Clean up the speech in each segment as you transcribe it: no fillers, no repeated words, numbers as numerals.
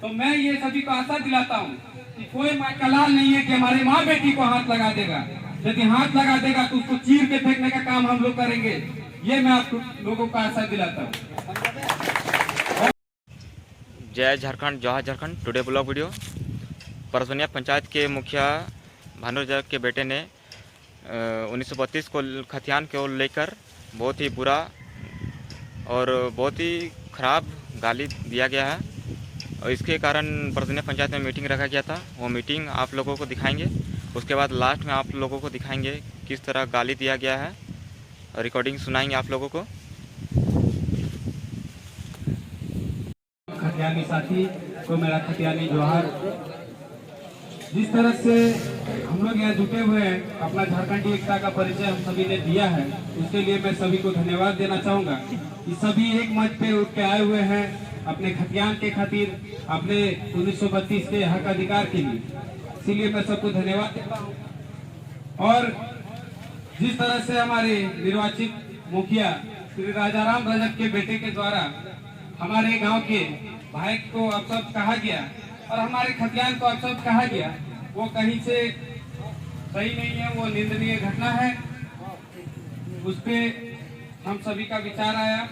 तो मैं ये सभी को आशा दिलाता हूँ कि कोई कलाल नहीं है कि हमारे माँ बेटी को हाथ लगा देगा। यदि हाथ लगा देगा तो उसको चीर के फेंकने का काम हम लोग करेंगे। ये मैं आप लोगों को आशा दिलाता हूँ। जय Jharkhand, Jawahar Jharkhand. Today blog video. Parsonia panchayat के मुखिया भानुजा के बेटे ने 1932 को खतियान को लेकर बहुत ही बुरा और बहुत ही खराब गाली दिया गया है और इसके कारण परसोनिया पंचायत में मीटिंग रखा गया था। वो मीटिंग आप लोगों को दिखाएंगे। उसके बाद लास्ट में आप लोगों को दिखाएंगे किस तरह गाली दिया गया है और रिकॉर्डिंग सुनाएंगे आप लोगों को। खतियानी साथी को मेरा खतियानी जोहार। जिस तरह से हम लोग यहाँ जुटे हुए हैं, अपना झारखंडी एकता का परिचय हम सभी ने दिया है, उसके लिए मैं सभी को धन्यवाद देना चाहूँगा कि सभी एक मंच पे उठ के आए हुए हैं अपने खतियान के खातिर, अपने 1932 के हक अधिकार के लिए। इसीलिए मैं सबको धन्यवाद देता हूँ। और जिस तरह से हमारे निर्वाचित मुखिया श्री राजाराम रजक के बेटे के द्वारा हमारे गांव के भाई को अपशब्द कहा गया और हमारे खतियान को अपशब्द कहा गया, वो कहीं से सही नहीं है, वो निंदनीय घटना है। उस पे हम सभी का विचार आया,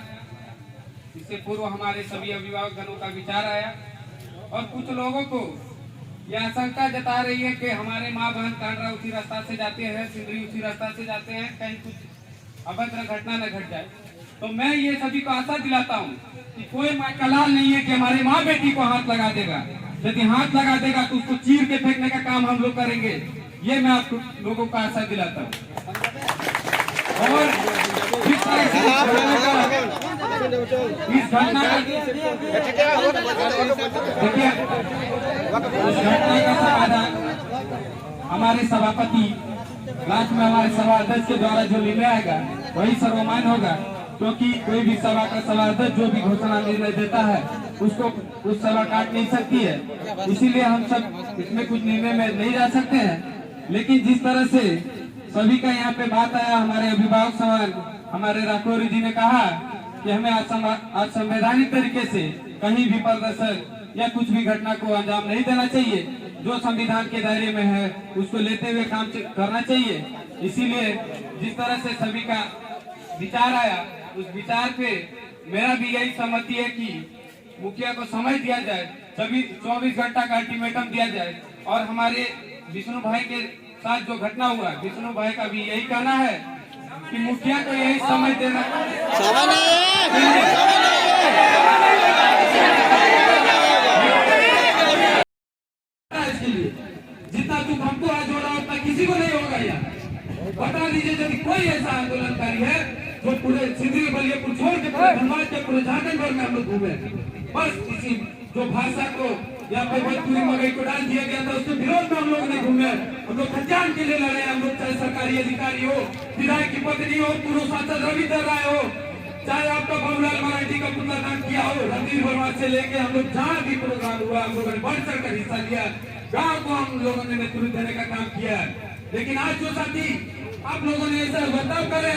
इससे पूर्व हमारे सभी अभिभावकगणों का विचार आया और कुछ लोगों को यह आशंका जता रही है कि हमारे माँ बहन कांडरा उसी रास्ता से जाते हैं, सिंदरी उसी रास्ता से जाते हैं, कहीं कुछ अभद्र घटना न घट जाए। तो मैं ये सभी को आशा दिलाता हूँ कि कोई कलाल नहीं है कि हमारे माँ बेटी को हाथ लगा देगा। यदि हाथ लगा देगा तो उसको चीर के फेंकने का काम हम लोग करेंगे। ये मैं आप लोगों को आशा दिलाता हूँ। और इस घटना का समाधान हमारे सभापति लास्ट में हमारे सभा अध्यक्ष के द्वारा जो निर्णय आएगा वही सर्वमान्य होगा, क्योंकि कोई भी सभा का सभा अध्यक्ष जो भी घोषणा निर्णय देता है उसको उस सभा काट नहीं सकती है। इसीलिए हम सब इसमें कुछ निर्णय में नहीं जा सकते हैं। लेकिन जिस तरह से सभी का यहाँ पे बात आया, हमारे अभिभावक समान हमारे राठौरी जी ने कहा कि हमें आज संवैधानिक तरीके से कहीं भी प्रदर्शन या कुछ भी घटना को अंजाम नहीं देना चाहिए। जो संविधान के दायरे में है उसको लेते हुए काम करना चाहिए। इसीलिए जिस तरह से सभी का विचार आया, उस विचार पे मेरा भी यही सहमति है कि मुखिया को समय दिया जाए, सभी 24 घंटा का अल्टीमेटम दिया जाए। और हमारे विष्णु भाई के साथ जो घटना हुआ, विष्णु भाई का भी यही कहना है कि मुखिया को यही समय देना। इसके लिए जितना दुख हमको आज हो रहा है उतना किसी को नहीं होगा। यार बता दीजिए, यदि कोई ऐसा आंदोलनकारी है जो पूरे सिंदरी बलियापुर छोड़ के पूरे धनबाद के पूरे झारखंड भर में हम लोग घूमे, बस इसी जो भाषा को या फिर भोजपुरी मगई को डाल दिया गया था उसके विरोध में हम लोग नहीं घूमे। हम लोग खतियान के लिए लड़े। हम लोग चाहे सरकारी अधिकारी हो, विधायक की पत्नी हो, पूर्व सांसद रविंदर राय हो, चाहे आपका बाबूलाल मराठी का पुतला दान किया हो, रणधीर वर्मा से लेके हम लोग जहाँ भी प्रोग्राम हुआ हम लोगों ने बढ़ चढ़ कर हिस्सा लिया। गाँव को हम लोगों ने नेतृत्व देने का काम किया। लेकिन आज जो साथी आप लोगों ने ऐसा बर्ताव करे,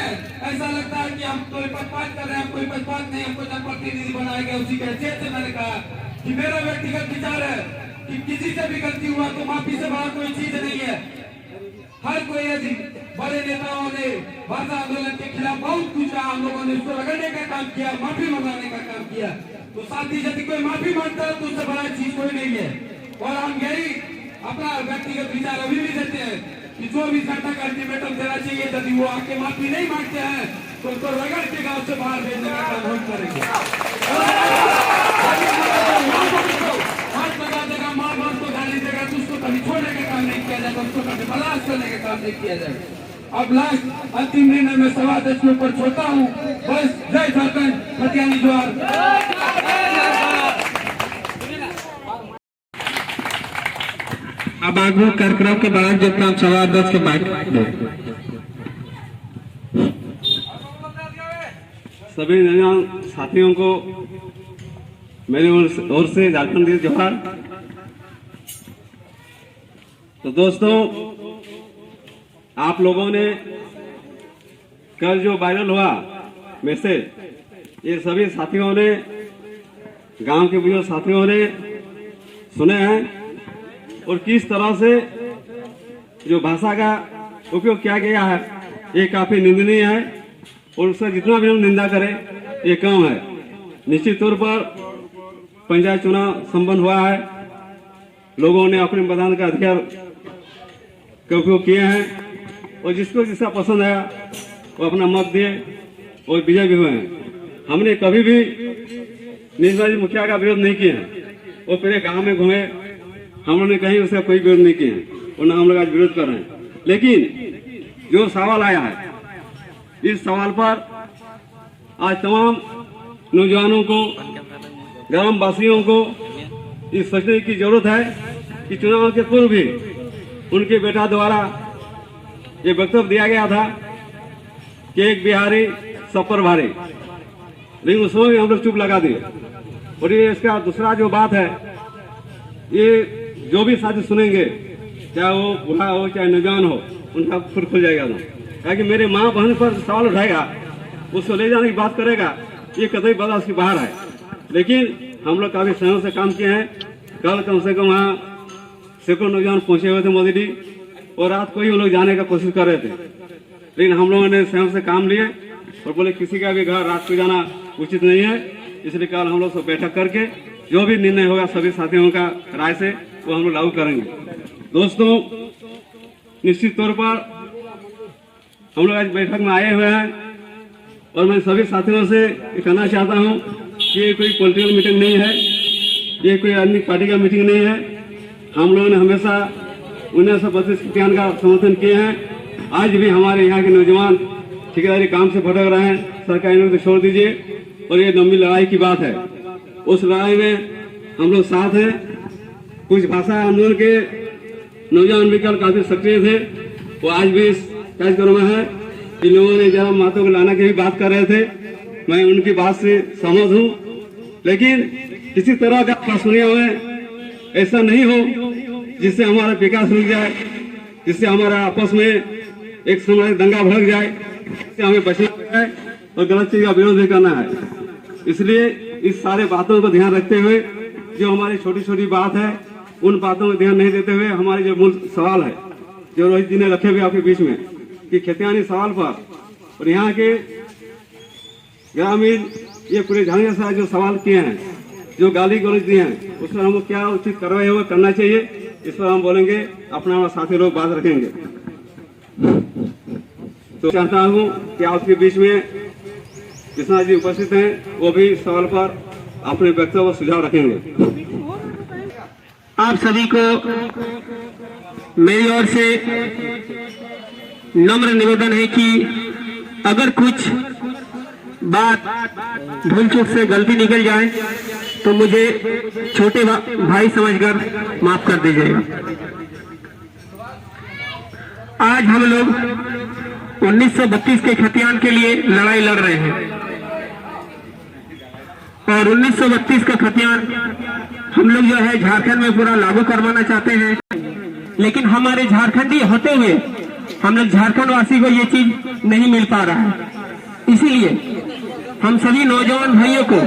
ऐसा लगता है कि हम कोई पक्षपात कर रहे हैं। कोई पक्षपात नहीं, हमको जनप्रतिनिधि बनाया गया। उसी के हैसियत से मैंने कहा कि मेरा व्यक्तिगत विचार है कि किसी से भी गलती हुआ तो माफी से बड़ा कोई चीज नहीं है। हर कोई ऐसी बड़े नेताओं ने भाषा आंदोलन के खिलाफ बहुत कुछ कहा, हम लोगों ने उसको रगड़ने का काम किया, माफी मंगाने का काम किया। तो साथी यदि कोई माफी मांगता है तो उससे बड़ा चीज कोई नहीं है। और हम यही अपना व्यक्तिगत विचार अभी भी देते हैं कि 24 घंटा का अल्टीमेटम देना चाहिए। यदि वो आके माफी नहीं मांगते हैं तो उनको रगड़ के गांव से बाहर भेजने का काम हम करेंगे। हाथ लगा देगा, माँ बाप को गाली देगा तो उसको कभी छोड़ने का काम नहीं किया जाएगा, उसको कभी बर्दाश्त करने का काम नहीं किया जाएगा। अब लास्ट अंतिम निर्णय में सभा अध्यक्ष के ऊपर छोड़ता हूँ। बस जय झारखंड, खतियानी जोहार। अब आगू कार्यक्रम के बाद जितना सभा अध्यक्ष के बाइक दो। सभी साथियों को मेरी ओर से झारखंड जोहार। तो दोस्तों, आप लोगों ने कल जो वायरल हुआ मैसेज, ये सभी साथियों ने, गांव के बुजुर्ग साथियों ने सुने हैं और किस तरह से जो भाषा का उपयोग किया गया है ये काफी निंदनीय है और उसका जितना भी हम निंदा करें ये कम है। निश्चित तौर पर पंचायत चुनाव संपन्न हुआ है, लोगों ने अपने मतदान का अधिकार का उपयोग किए हैं और जिसको जिसका पसंद आया वो अपना मत दिए और विजय भी हुए हैं। हमने कभी भी निर्वाचित मुखिया का विरोध नहीं किया है। वो पूरे गांव में घूमे, हम लोगों ने कहीं उसका कोई विरोध नहीं किया है और ना हम लोग आज विरोध कर रहे हैं। लेकिन जो सवाल आया है इस सवाल पर आज तमाम नौजवानों को, ग्राम वासियों को इस सोचने की जरूरत है कि चुनाव के पूर्व भी उनके बेटा द्वारा ये वक्तव्य दिया गया था कि एक बिहारी सब पर भारी, लेकिन उस समय हम लोग चुप लगा दिए। और ये इसका दूसरा जो बात है, ये जो भी साथी सुनेंगे, चाहे वो बूढ़ा हो चाहे नौजवान हो, उनका खुद खुल जाएगा ना, ताकि मेरे माँ बहन पर सवाल उठाएगा, उसको ले जाने की बात करेगा, ये कतई बर्दाश्त की बाहर है। लेकिन हम लोग काफी समय से काम किए हैं। कल कम से कम वहाँ सैकड़ों नौजवान पहुंचे हुए थे मोदी डी और रात को ही वो लोग जाने का कोशिश कर रहे थे, लेकिन हम लोगों ने स्वयं से काम लिए और बोले किसी का भी घर रात को जाना उचित नहीं है। इसलिए कल हम लोग सब बैठक करके जो भी निर्णय होगा सभी साथियों का राय से वो हम लोग लागू करेंगे। दोस्तों, निश्चित तौर पर हम लोग आज बैठक में आए हुए हैं और मैं सभी साथियों से कहना चाहता हूं कि ये कोई पॉलिटिकल मीटिंग नहीं है, ये कोई अन्य पार्टी का मीटिंग नहीं है। हम लोगों ने हमेशा 1932 खतियान का समर्थन किए हैं। आज भी हमारे यहाँ के नौजवान ठेकेदारी काम से भटक रहे हैं, सरकारी नौकरी छोड़ दीजिए, और ये लंबी लड़ाई की बात है। उस लड़ाई में हम लोग साथ हैं। कुछ भाषा आंदोलन के नौजवान भी कल काफी सक्रिय थे, वो आज भी इस कार्यक्रम में है। इन लोगों ने जरा मातों को लाना की भी बात कर रहे थे, मैं उनकी बात से सहमत हूँ, लेकिन किसी तरह का प्रश्नियों में ऐसा नहीं हो जिससे हमारा विकास रुक जाए, जिससे हमारा आपस में एक समय दंगा भड़क जाए, इससे हमें बचना है और गलत चीज का विरोध भी करना है। इसलिए इस सारे बातों को ध्यान रखते हुए जो हमारी छोटी छोटी बात है उन बातों को ध्यान नहीं देते हुए हमारे जो मूल सवाल है जो रोहित जी ने रखे हुए आपके बीच में कि खतियानी सवाल पर और यहाँ के ग्रामीण ये पूरे झांझा से जो सवाल किए हैं, जो गाली गलौज दिए हैं, उस पर हमको क्या उचित कार्रवाई होगा करना चाहिए, इस पर हम बोलेंगे, अपना साथी लोग बात रखेंगे। तो चाहता हूँ कि आपके बीच में कृष्णा जी उपस्थित हैं, वो भी सवाल पर अपने वक्तव्य व सुझाव रखेंगे। आप सभी को मेरी ओर से नम्र निवेदन है कि अगर कुछ बात भूल चूक से गलती निकल जाए तो मुझे छोटे भाई समझकर माफ कर दीजिएगा। आज हम लोग 1932 के खतियान के लिए लड़ाई लड़ रहे हैं और 1932 का खतियान हम लोग जो है झारखंड में पूरा लागू करवाना चाहते हैं, लेकिन हमारे झारखंडी होते हुए हम लोग झारखंड वासी को ये चीज नहीं मिल पा रहा है। इसीलिए हम सभी नौजवान भाइयों को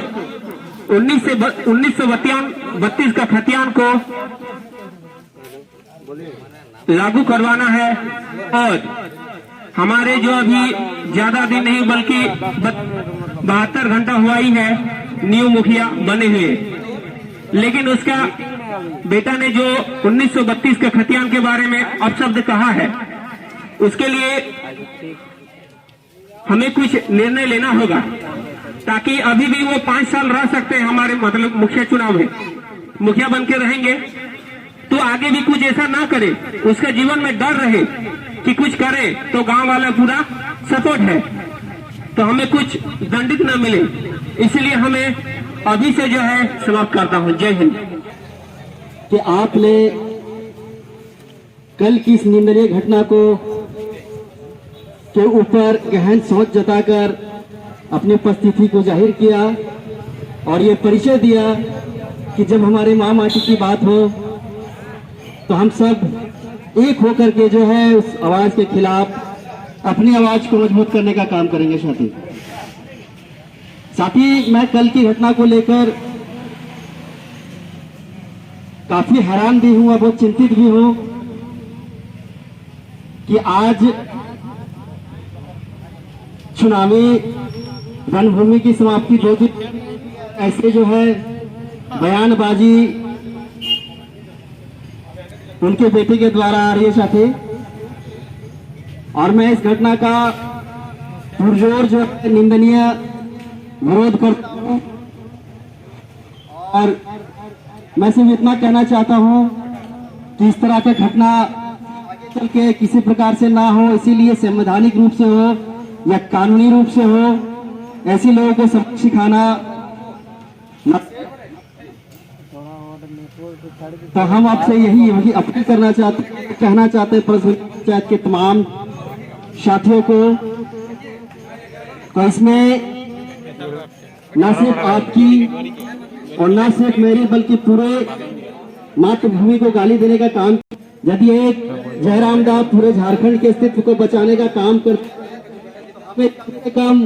1932 का खतियान को लागू करवाना है और हमारे जो अभी ज्यादा दिन नहीं बल्कि 72 घंटा हुआ ही है न्यू मुखिया बने हुए, लेकिन उसका बेटा ने जो 1932 के खतियान के बारे में अपशब्द कहा है, उसके लिए हमें कुछ निर्णय लेना होगा ताकि अभी भी वो 5 साल रह सकते हैं हमारे मतलब मुखिया चुनाव में मुखिया बन के रहेंगे, तो आगे भी कुछ ऐसा ना करे, उसके जीवन में डर रहे कि कुछ करे तो गांव वाला पूरा सपोर्ट है, तो हमें कुछ दंडित न मिले। इसलिए हमें अभी से जो है समाप्त करता हूं। जय हिंद। कि आपने कल की इस निंदनीय घटना को के ऊपर गहन सोच जताकर अपनी उपस्थिति को जाहिर किया और ये परिचय दिया कि जब हमारे माँ माटी की बात हो तो हम सब एक होकर के जो है उस आवाज के खिलाफ अपनी आवाज को मजबूत करने का काम करेंगे। साथ ही मैं कल की घटना को लेकर काफी हैरान भी हूं और बहुत चिंतित भी हूं कि आज चुनावी रणभूमि की समाप्ति 2 दिन ऐसे जो है बयानबाजी उनके बेटे के द्वारा आ रही है साथी, और मैं इस घटना का पुरजोर जो है निंदनीय विरोध करता हूं। और मैं सिर्फ इतना कहना चाहता हूं कि इस तरह की घटना आगे चल के किसी प्रकार से ना हो, इसीलिए संवैधानिक रूप से हो या कानूनी रूप से हो, ऐसे लोगों को सबक सिखाना तो हम आपसे यही अपील करना चाहते हैं, कहना चाहते हैं पंचायत के तमाम साथियों को, तो इसमें न सिर्फ आपकी और न सिर्फ मेरी बल्कि पूरे मातृभूमि को गाली देने का काम, यदि एक जयराम दास पूरे झारखंड के अस्तित्व को बचाने का काम करते काम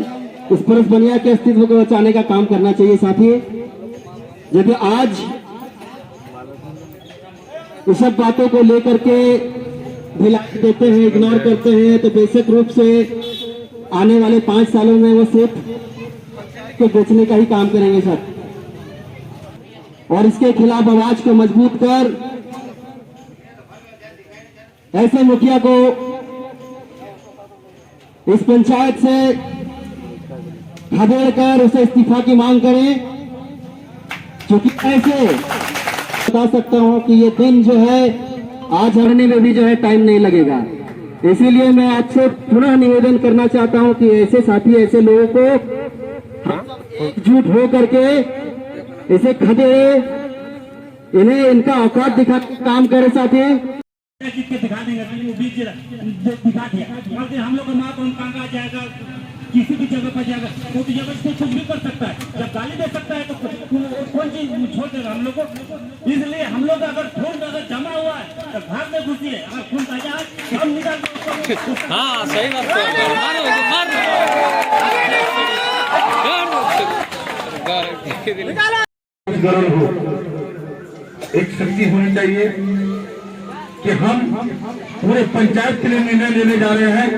इस परस बनिया के अस्तित्व को बचाने का काम करना चाहिए साथी। यदि आज इस सब बातों को लेकर के ढिलाई देते हैं, इग्नोर करते हैं, तो बेसिक रूप से आने वाले 5 सालों में वो सिर्फ को बेचने का ही काम करेंगे सर। और इसके खिलाफ आवाज को मजबूत कर ऐसे मुखिया को इस पंचायत से खदेड़ कर उसे इस्तीफा की मांग करें, क्योंकि ऐसे बता सकता हूं कि ये दिन जो है आज हरने में भी जो है टाइम नहीं लगेगा। इसीलिए मैं आपसे पुनः निवेदन करना चाहता हूं कि ऐसे साथी, ऐसे लोगों को एकजुट हो करके इसे खदेड़े, इन्हें इनका औकात दिखा काम करे साथी। जीत के दिखा देंगे, वो बीच दिखा दिया, और हम लोग का माँ कौन कांगा जाएगा, किसी भी जगह पर जाएगा, वो तो जगह से कुछ भी कर सकता है, जब गाली दे सकता है तो कौन चीज छोड़ देगा हम लोग को। इसलिए हम लोग अगर खून अगर जमा हुआ है तो भाग में घुसी है, अगर खून ताजा है हम निकाल दो। हाँ सही बात गरल हो, एक शक्ति होनी चाहिए कि हम पूरे पंचायत के लिए निर्णय लेने जा रहे हैं,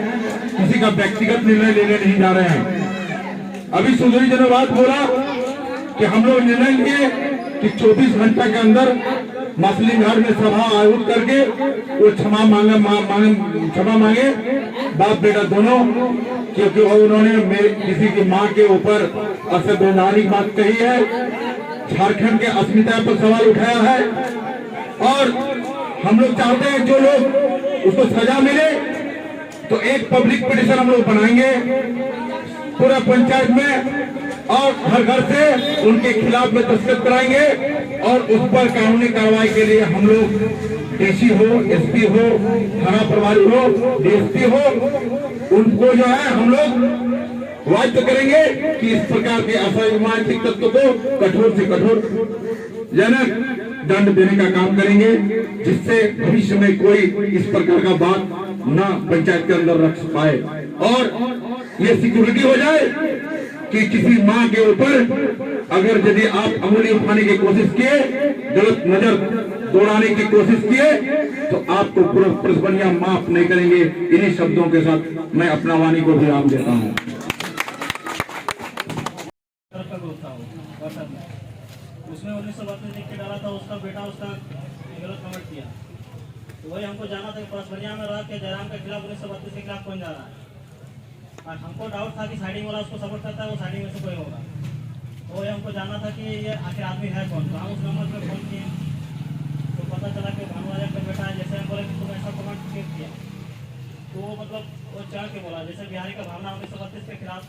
किसी का व्यक्तिगत निर्णय लेने नहीं जा रहे हैं। अभी सुधीर जी ने बात बोला कि हम लोग निर्णय लिए कि 24 घंटे के अंदर मसलिन घर में सभा आयोजित करके वो क्षमा मांगे बाप बेटा दोनों, क्योंकि उन्होंने मेरे किसी की मां के ऊपर असंवैधानिक बात कही है, झारखंड के अस्मिता पर सवाल उठाया है, और हम लोग चाहते हैं जो लोग उसको सजा मिले तो एक पब्लिक पिटिशन हम लोग बनाएंगे पूरा पंचायत में, और घर घर से उनके खिलाफ में दस्तखत कराएंगे, और उस पर कानूनी कार्रवाई के लिए हम लोग डीसी हो, एसपी हो, थाना प्रभारी हो, डीएसपी हो, उनको जो है हम लोग वाध्य करेंगे कि इस प्रकार के असामाजिक तत्व को कठोर से कठोर जनक दंड देने का काम करेंगे, जिससे भविष्य में कोई इस प्रकार का बात न पंचायत के अंदर रख पाए, और ये सिक्योरिटी हो जाए कि किसी मां के ऊपर अगर यदि आप अंगुली उठाने की कोशिश किए, गलत नजर दौड़ाने की कोशिश किए, तो आपको पुलिस माफ नहीं करेंगे। इन्हीं शब्दों के साथ मैं अपना वाणी को विराम देता हूँ। उसमें 1932 लिख के डाला था, उसका बेटा उसका गलत कमेंट किया, तो वही हमको जाना था कि परसबरिया में रह के जयराम के खिलाफ 1932 के खिलाफ कौन जा रहा है, और हमको डाउट था कि साइडिंग वाला उसको सपोर्ट करता है, वो साइडिंग में से कोई होगा, तो वही हमको जाना था कि ये आखिर आदमी है कौन। तो हम उस नंबर पर फोन किए तो पता चला कि भानुराजा का बेटा है। जैसे हम बोले कि तुम ऐसा कमेंट क्यों किया, तो वो मतलब वो चढ़ के बोला, जैसे बिहारी का भावना 1932 के खिलाफ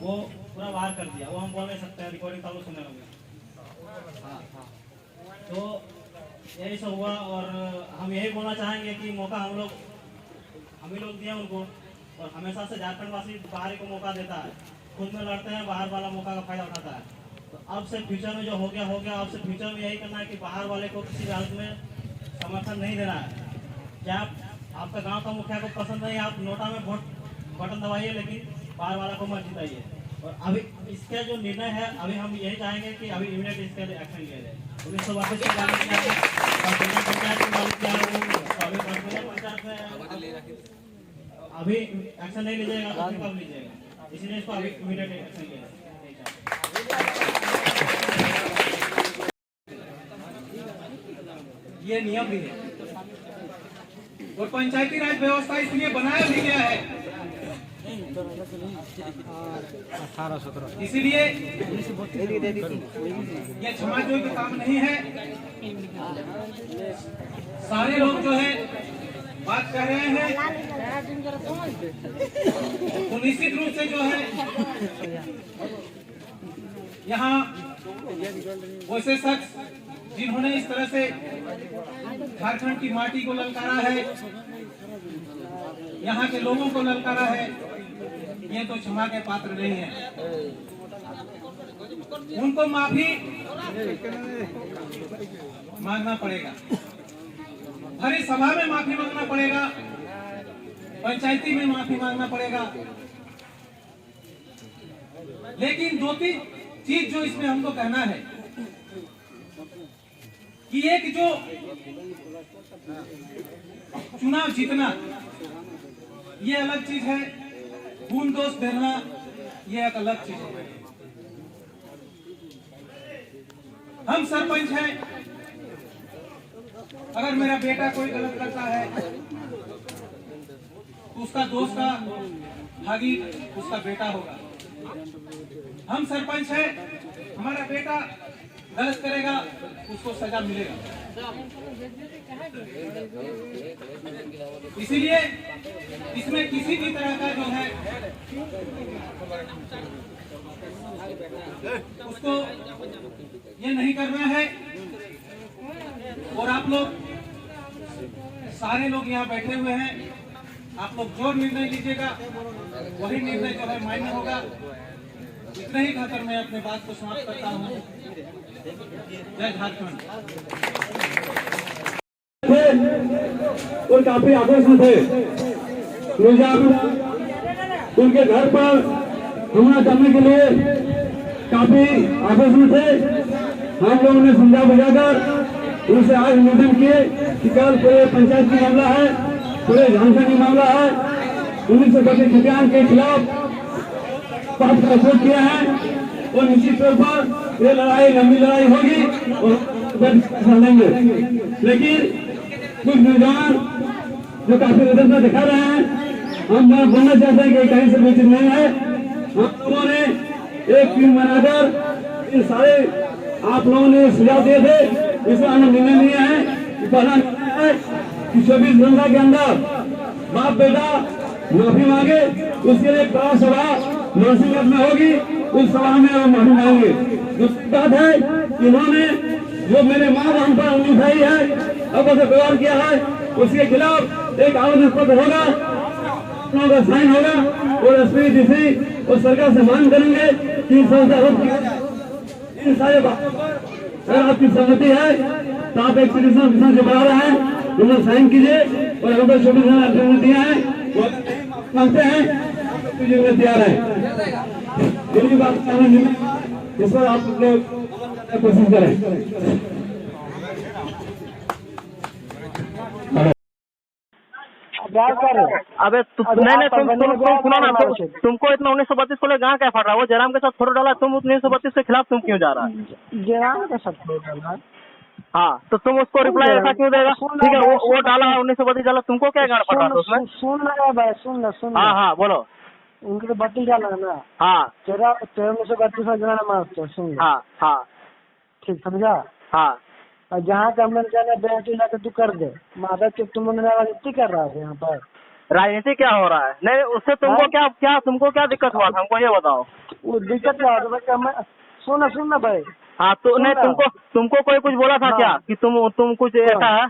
वो पूरा बाहर कर दिया, वो हम बोल नहीं सकते हैं, रिकॉर्डिंग चालू सुनने लगे। तो यही सब हुआ, और हम यही बोलना चाहेंगे कि मौका हम ही लोग दिए उनको, और हमेशा से झारखंड वासी बाहर को मौका देता है, खुद में लड़ते हैं, बाहर वाला मौका का फायदा उठाता है। तो अब से फ्यूचर में जो हो गया, अब से फ्यूचर में यही करना है कि बाहर वाले को किसी हालत में समर्थन नहीं देना है। क्या आपका गांव का मुखिया को पसंद नहीं, आप नोटा में वोट बटन दबाइए, लेकिन बाहर वाला को मत जिताइए। और अभी इसका जो निर्णय है, अभी हम यही चाहेंगे कि अभी इमीडिएट इसके लिए एक्शन लिया जाए। 1932 के मालिक क्या है और जिला पंचायत के मालिक क्या है वो अभी परसोनिया पंचायत में अभी एक्शन नहीं लीजिएगा तो फिर कब लीजिएगा, इसलिए इसको अभी इमीडिएट एक्शन लिया। ये नियम भी है और पंचायती राज व्यवस्था इसलिए बनाया भी गया है, इसीलिए ये क्षमाजोई का काम नहीं है। सारे लोग जो है बात कर रहे हैं तो निश्चित रूप से जो है यहाँ वैसे शख्स जिन्होंने इस तरह से झारखंड की माटी को ललकारा है, यहाँ के लोगों को ललकारा है, ये तो क्षमा के पात्र नहीं है। उनको माफी मांगना पड़ेगा, भरी सभा में माफी मांगना पड़ेगा, पंचायती में माफी मांगना पड़ेगा। लेकिन दो तीन चीज जो इसमें हमको कहना है कि एक जो चुनाव जीतना ये अलग चीज है, खून दोष देना ये एक अलग चीज है। हम सरपंच हैं, अगर मेरा बेटा कोई गलत करता है तो उसका दोस्त का भागी उसका बेटा होगा। हम सरपंच हैं, हमारा बेटा गलत करेगा उसको सजा मिलेगा। इसीलिए इसमें किसी भी तरह का जो है उसको ये नहीं करना है। और आप लोग सारे लोग यहाँ बैठे हुए हैं, आप लोग जो निर्णय लीजिएगा वही निर्णय जो है मान्य होगा। इतना ही कहकर मैं अपने बात को समाप्त करता हूँ। जय झारखंड। और काफी आदेश में थे, उनके घर पर हमला करने के लिए काफी आदेश में थे। हम लोगों ने समझा बुझाकर उनसे आज निवेदन किए कि कल पूरे पंचायत की मामला है, पूरे झारखंड की मामला है, 1932 खतियान के खिलाफ बात का विरोध किया है और निश्चित तौर पर ये लड़ाई लंबी लड़ाई होगी और लेंगे। लेकिन कुछ नौजवान जो काफी निरंतर दिखा रहे हैं, हम बोलना चाहते हैं कि कहीं से बेचत नहीं है। हम लोगों ने एक टीम बनाकर इन सारे आप लोगों ने सुझाव दिए थे, इसका हमने निर्णय लिया है कि पहला निर्णय है कि 24 घंटा के अंदर बाप बेटा माफी मांगे, उसके लिए बड़ा सभा नरसिंहगढ़ में होगी, उस सभा में हम माफी मांगेंगे। दूसरी बात है कि इन्होंने जो मेरे माँ बहन पर उंगली उठाई है, अब उसे व्यवहार किया है, उसके खिलाफ एक आवेदन पत्र होगा, का साइन होगा और एसपी डीसी और सरकार से मांग करेंगे कि इन संस्था रद्द किया जाए। इन सारे बातों पर अगर आपकी सहमति है तो आप एक पिटीशन से बढ़ा रहे हैं, उन्हें साइन कीजिए और अगर 24 घंटे दिया है वो मांगते हैं तैयार है। यही बात इस पर आप लोग कोशिश करें। अबे नहीं तुम सुनो ना, तुमको इतना 1932 को ले गाँव क्या फट रहा है? वो जयराम के साथ फोटो डाला, तुम 1932 के खिलाफ तुम क्यों जा रहा है? जयराम के साथ फोटो डाला, हाँ तो तुम उसको रिप्लाई ऐसा क्यों देगा? ठीक है वो डाला 1932 डाला, तुमको क्या गाड़ पड़ रहा था उसमें? सुन रहा भाई, सुन। हाँ हाँ बोलो। उनके तो बत्ती डाला है ना। हाँ 1932 में जाना मास्टर, सुन। हाँ हाँ ठीक समझा। हाँ और जहाँ का हमने जाना बेटी लाके तू कर दे, माता के तुमने राजनीति कर रहा है यहाँ पर। राजनीति क्या हो रहा है? नहीं उससे तुमको तुमको क्या दिक्कत हुआ था, हमको ये बताओ। वो दिक्कत क्या होता है? सुन ना भाई। हाँ तो नहीं तुमको कोई कुछ बोला था क्या कि तुम कुछ ऐसा है?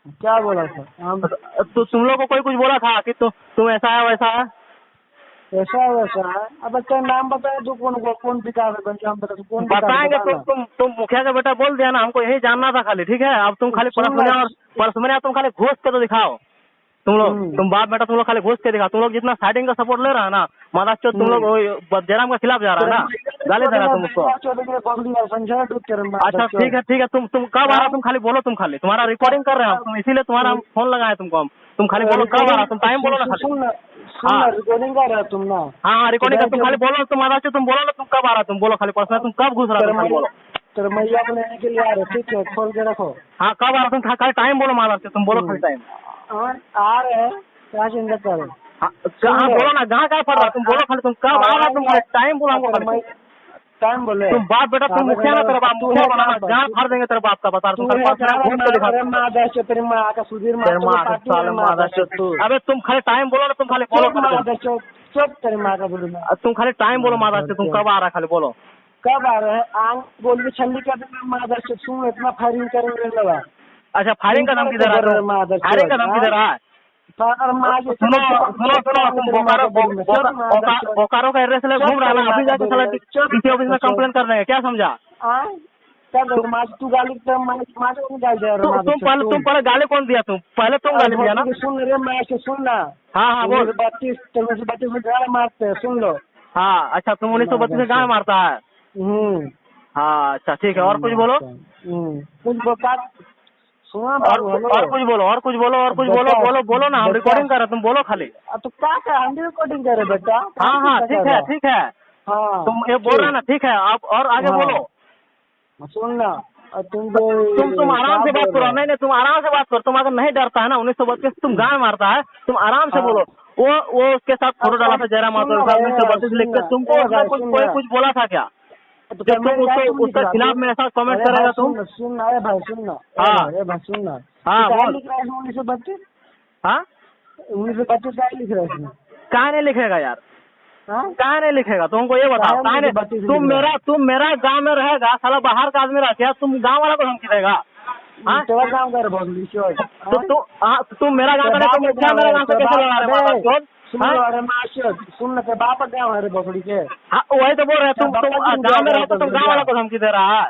क्या बोला था? तो तुम लोग को कोई कुछ बोला था कि तुम ऐसा है वैसा है? ऐसा वैसा है। अब क्या नाम बताया तू? कौन विकास है? नाम बता, कौन बताएंगे? तुम मुखिया का बेटा बोल दिया ना, हमको यही जानना था खाली। ठीक है अब तुम खाली परसमनिया तुम खाली घोष के तो दिखाओ। तुम लोग तुम बाप बेटा तुम लोग खाली घोष के दिखाओ। तुम लोग जितना साइडिंग का सपोर्ट ले रहा है ना, महाराष्ट्र तुम लोग जयराम के खिलाफ जा रहा है ना। गाली दे रहा तुम उसको। अच्छा ठीक है तुम कब आ रहा, तुम खाली बोलो, तुम खाली तुम्हारा रिकॉर्डिंग कर रहे हो तुम, इसीलिए तुम्हारा हम फोन लगाए तुमको हम। तुम खाली बोलो कब आ रहा, तुम टाइम बोलो ना खाली। हाँ रिकॉर्डिंग कर रहा है तुम ना। हाँ रिकॉर्डिंग कर, तुम खाली बोलो, तुम आधा तुम बोलो ना, तुम कब आ रहा, तुम बोलो खाली पर्सनल, तुम कब घुस रहा, तुम खाली बोलो। तो मैया को लेने के लिए आ रहे, ठीक है, खोल के रखो। हाँ कब आ रहा, तुम खाली टाइम बोलो माला से, तुम बोलो खाली टाइम। आ रहे हैं, क्या चिंता करो। हाँ बोलो ना, कहाँ पड़ रहा, तुम बोलो खाली, तुम कब आ रहा, तुम खाली टाइम बोलो हमको खाली। टाइम बोले तुम बाप बेटा, तुम मुखिया ना, तेरा बाप मुखिया बना, जहाँ फाड़ देंगे तेरे बाप का, बता तुम घूम के दिखा। तेरी माँ का सुधीर अबे तुम खाली टाइम बोलो ना, तुम खाली बोलो, चुप तेरी माँ का बोलूंगा। तुम खाली टाइम बोलो माता से, तुम कब आ रहा खाली बोलो। कब आ रहे हैं, आंग बोल के छल्ली का मादर से सुन, इतना फायरिंग करेंगे लगा। अच्छा फायरिंग का धमकी दे रहा है, फायरिंग का धमकी दे रहा है। सुनो बोकारो का एड्रेस ले घूम रहा है, अभी जाके साला डीसी ऑफिस में कंप्लेन कर रहे हैं, क्या समझा। तू गाली तुम पहले गाली कौन दिया, तुम पहले तुम गाली दिया ना। सुन रे मैं से सुनना। हाँ बोल। 32 में गाय मारते हैं, सुन लो। हाँ अच्छा, तुम 1932 में गाय मारता है। हाँ अच्छा ठीक है, और कुछ बोलो। कुछ बता, सुना और कुछ बोलो, बोलो ना, हम रिकॉर्डिंग कर रहे, तुम बोलो खाली। तो क्या कर, हम रिकॉर्डिंग कर रहे बेटा। हाँ ठीक है हाँ तुम ये बोल रहे ना, ठीक है आप और आगे बोलो। सुनना, तुम आराम से बात करो, नहीं तुम आराम से बात करो, तुम अगर नहीं डरता है ना 1932 तुम गाय मारता है, तुम आराम से बोलो। वो उसके साथ फोटो डाला था जयराम माथुर का 1932 लिख के, तुमको कोई कुछ बोला था क्या, जब तुम उसके खिलाफ में ऐसा कमेंट करेगा तुम। सुनना है भाई, सुनना। हाँ भाई सुनना। हाँ बोल। 1932 हाँ 1932 क्या लिख रहा है इसमें? कहाँ नहीं लिखेगा यार, कहाँ नहीं लिखेगा, तुमको ये बताओ कहाँ नहीं। तुम मेरा गांव में रहेगा, साला बाहर का आदमी रहता है, तुम गांव वाला को धमकी देगा। तेरा गाँव कर तुम मेरा गाँव का, तुम मुखिया मेरा गाँव से कैसे लड़ा रहे सुन के बाप गाँव है बकरी के। हाँ वही तो बोल रहे, तुम गाँव में रहते, तुम गाँव वाला को धमकी दे रहा है।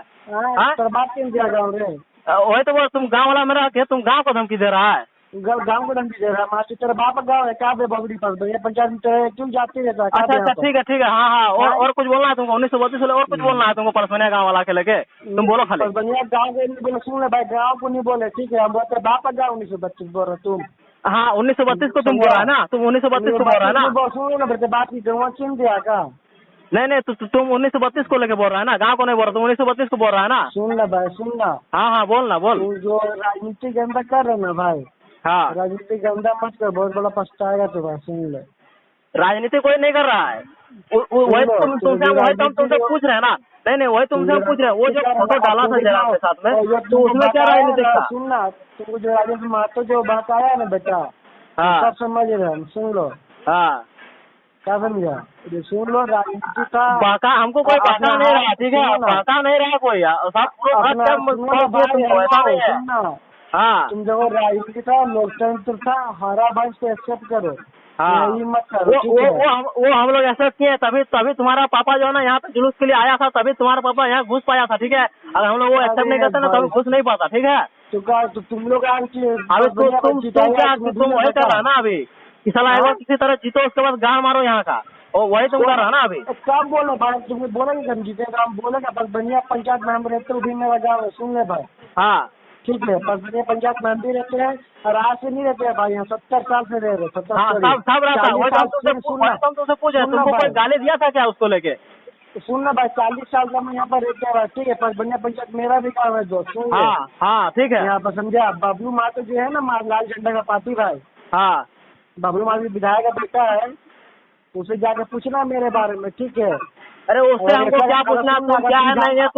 तेरा बाप क्यों दिया गाँव रे? वही तो बोल, तुम गाँव वाला में रह के तुम गाँव को धमकी दे रहा है। गाँव को धमकी दे रहा है, मास्टर तेरा बाप गाँव है, क्या बकरी पर ये पंचायत में क्यों जाती रहता है? अच्छा ठीक है हाँ और कुछ बोलना है तुमको 1932 से, और कुछ बोलना है तुमको परसोनिया गाँव वाला के लेके, तुम बोलो खाली। गाँव के नहीं बोले, सुन भाई गाँव को नहीं बोले, ठीक है, हम बोलते बाप गाँव 1932 बोल रहे तुम। हाँ 1932 को तुम बोल रहा है ना, तुम 1932 को बोल रहा है ना। सुनो ना बेटे, बात की गवा चिन्ह दिया का? नहीं तुम 1932 को लेके बोल रहा है ना, गाँव को नहीं बोल रहा, तुम 1932 को बोल रहा है ना। सुनना भाई, सुनना। हाँ बोल। जो राजनीति गंदा कर रहे ना भाई, हाँ राजनीति गंदा मत कर, बहुत बड़ा पछताएगा तो भाई, सुन ले। राजनीति कोई नहीं कर रहा है, वही तुमसे पूछ रहे हैं ना। नहीं वही तुमसे पूछ रहे हैं, वो जो फोटो डाला था जयराम के साथ में, तो उसमें क्या राजनीति था? सुनना, तुमको जो राजेंद्र महतो जो बात आया ना बेटा, सब समझ रहे हम, सुन लो। हाँ क्या समझा, सुन लो, राजनीति का बाका हमको कोई बाका नहीं रहा, ठीक है, बाका नहीं रहा कोई, सब। हाँ तुम जब राजनीति था, लोकतंत्र था, हरा भाई से एक्सेप्ट करो। हाँ मत करो, वो हम लोग एक्सेप्ट किए, तभी तुम्हारा पापा जो है ना यहाँ पे जुलूस के लिए आया था, तभी तुम्हारा पापा यहाँ घुस पाया था, ठीक है। अगर हम लोग वो एक्सेप्ट नहीं करते ना तभी घुस नहीं पाता, ठीक है। तो तुम लोग अभी तुम वही कर रहा ना अभी, साला एक बार किसी तरह जीतो, उसके बाद गाँव मारो यहाँ का, और वही तुम कर रहा ना अभी। कब बोलो भाई, तुम्हें बोलेंगे हम जीतेगा, हम बोलेगा बस बनिया पंचायत में हम रहते भी मेरा गाँव है, सुन ले भाई। हाँ ठीक है, बनिया पंचायत में हम भी रहते हैं, और आज से नहीं रहते हैं भाई, यहाँ 70 साल से रह रहे, 70 हाँ सब रहता है। तुमसे पूछ रहे, तुमको कोई गाली दिया था क्या उसको लेके? सुनना भाई, 40 साल का मैं यहाँ पर रहते हैं, ठीक है, पर बनिया पंचायत मेरा भी काम है दोस्त, सुन। हाँ ठीक है, यहाँ पर समझा, बबलू महतो जो है ना, लाल झंडा का पार्टी भाई, हाँ बबलू महतो विधायक का बेटा है, उसे जाकर पूछना मेरे बारे में, ठीक है। अरे उससे हमको क्या पूछना, तुम क्या है नहीं है।